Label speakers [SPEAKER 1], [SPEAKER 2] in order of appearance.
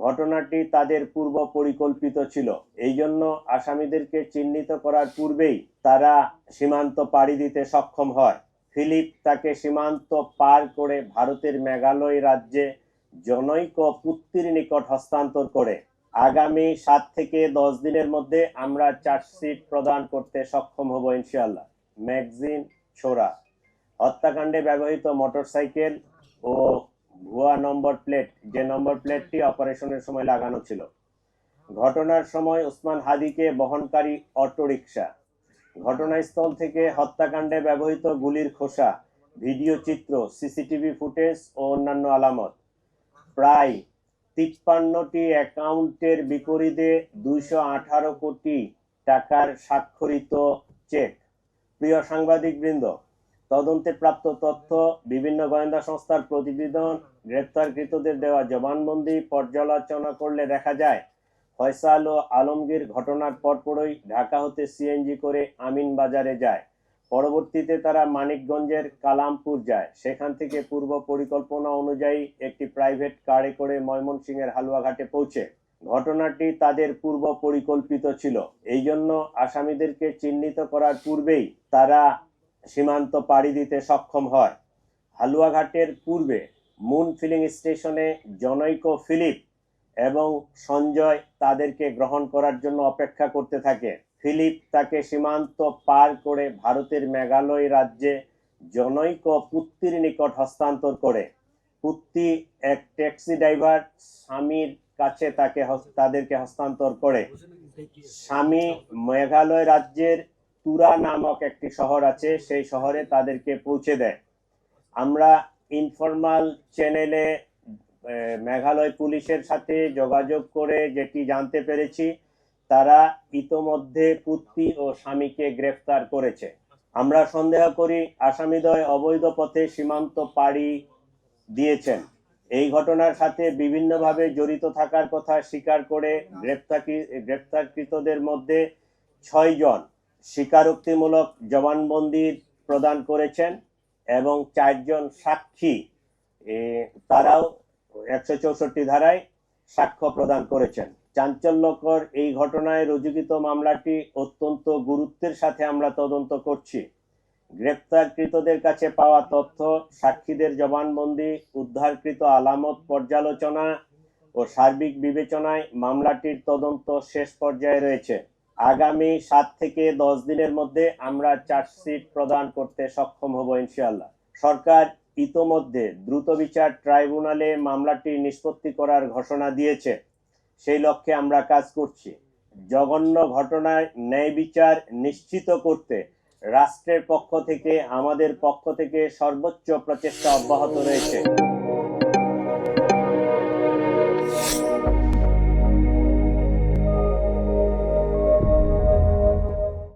[SPEAKER 1] ঘটনাটি তাদের পূর্ব পরিকল্পিত ছিল। এই জন্য আসামিদেরকে চিহ্নিত করার পূর্বেই তারা সীমান্ত পাড়ি দিতে সক্ষম হয়। ফিলিপ তাকে সীমান্ত পার করে ভারতের মেঘালয় রাজ্যে জনৈক পুত্রীর নিকট হস্তান্তর করে। আগামী 7 থেকে 10 দিনের মধ্যে আমরা চার্জশিট প্রদান করতে সক্ষম হব ইনশাআল্লাহ। ম্যাগজিন ছোড়া হত্যাকাণ্ডে ব্যবহৃত মোটরসাইকেল ও ভুয়া নম্বর প্লেট, যে নম্বর প্লেটটি অপারেশনের সময় লাগানো ছিল। ঘটনার সময় ওসমান হাদিকে বহনকারী অটোরিকশা। ঘটনাস্থল থেকে হত্যাকাণ্ডে ব্যবহৃত গুলির খোসা, ভিডিও চিত্র, সিসিটিভি ফুটেজ ও অন্যান্য আলামত। প্রায় 53টি অ্যাকাউন্টের বিপরীতে 218 কোটি টাকার স্বাক্ষরিত চেক। প্রিয় সাংবাদিকবৃন্দ, তদন্তে প্রাপ্ত তথ্য, বিভিন্ন গোয়েন্দা সংস্থার প্রতিবেদন, গ্রেপ্তারকৃতদের দেওয়া জবানবন্দি পর্যালোচনা করলে দেখা যায় ফয়সাল ও আলমগীর ঘটনার পরপরই ঢাকা হতে সিএনজি করে আমিনবাজারে যায়। পরবর্তীতে তারা মানিকগঞ্জের কালামপুর যায়। সেখান থেকে পূর্ব পরিকল্পনা অনুযায়ী একটি প্রাইভেট কারে করে ময়মনসিংহের হালুয়াঘাটে পৌঁছে। ঘটনাটি তাদের পূর্ব পরিকল্পিত ছিল। এই জন্য আসামিদেরকে চিহ্নিত করার পূর্বেই তারা সীমান্ত পাড়ি দিতে সক্ষম হয়। হালুয়াঘাটের পূর্বে মুন ফিলিং স্টেশনে জনৈক ফিলিপ এবং সঞ্জয় তাদেরকে গ্রহণ করার জন্য অপেক্ষা করতে থাকে। ফিলিপ তাকে সীমান্ত পার করে ভারতের মেঘালয় রাজ্যে জনৈক পুত্রীর নিকট হস্তান্তর করে। পুত্রী এক ট্যাক্সি ড্রাইভার স্বামীর কাছে তাদেরকে হস্তান্তর করে। স্বামী মেঘালয় রাজ্যের তুরা নামক একটি শহর আছে, সেই শহরে তাদেরকে পৌঁছে দেয়। আমরা ইনফরমাল চ্যানেলে মেঘালয় পুলিশের সাথে যোগাযোগ করে যেটি জানতে পেরেছি, তারা ইতোমধ্যে পুত্রী ও স্বামীকে গ্রেফতার করেছে। আমরা সন্দেহ করি আসামিদ্বয় অবৈধ পথে সীমান্ত পাড়ি দিয়েছেন। এই ঘটনার সাথে বিভিন্নভাবে জড়িত থাকার কথা স্বীকার করে গ্রেপ্তারকৃতদের মধ্যে 6 জন স্বীকারোক্তিমূলক জবানবন্দি প্রদান করেছেন এবং 4 জন সাক্ষী তারাও 164 ধারায় সাক্ষ্য প্রদান করেছেন। চাঞ্চল্যকর এই ঘটনায় রুজুকৃত মামলাটি অত্যন্ত গুরুত্বের সাথে আমরা তদন্ত করছি। গ্রেপ্তারকৃতদের কাছে পাওয়া তথ্য, সাক্ষীদের জবানবন্দি, উদ্ধারকৃত আলামত পর্যালোচনা ও সার্বিক বিবেচনায় মামলাটির তদন্ত শেষ পর্যায়ে রয়েছে। আগামী 7 থেকে 10 দিনের মধ্যে আমরা চার্জশিট প্রদান করতে সক্ষম হব ইনশাআল্লাহ। সরকার ইতোমধ্যে দ্রুত বিচার ট্রাইব্যুনালে মামলাটি নিষ্পত্তি করার ঘোষণা দিয়েছে। সেই লক্ষ্যে আমরা কাজ করছি। জঘন্য ঘটনায় ন্যায় বিচার নিশ্চিত করতে রাষ্ট্রের পক্ষ থেকে, আমাদের পক্ষ থেকে সর্বোচ্চ প্রচেষ্টা অব্যাহত রয়েছে।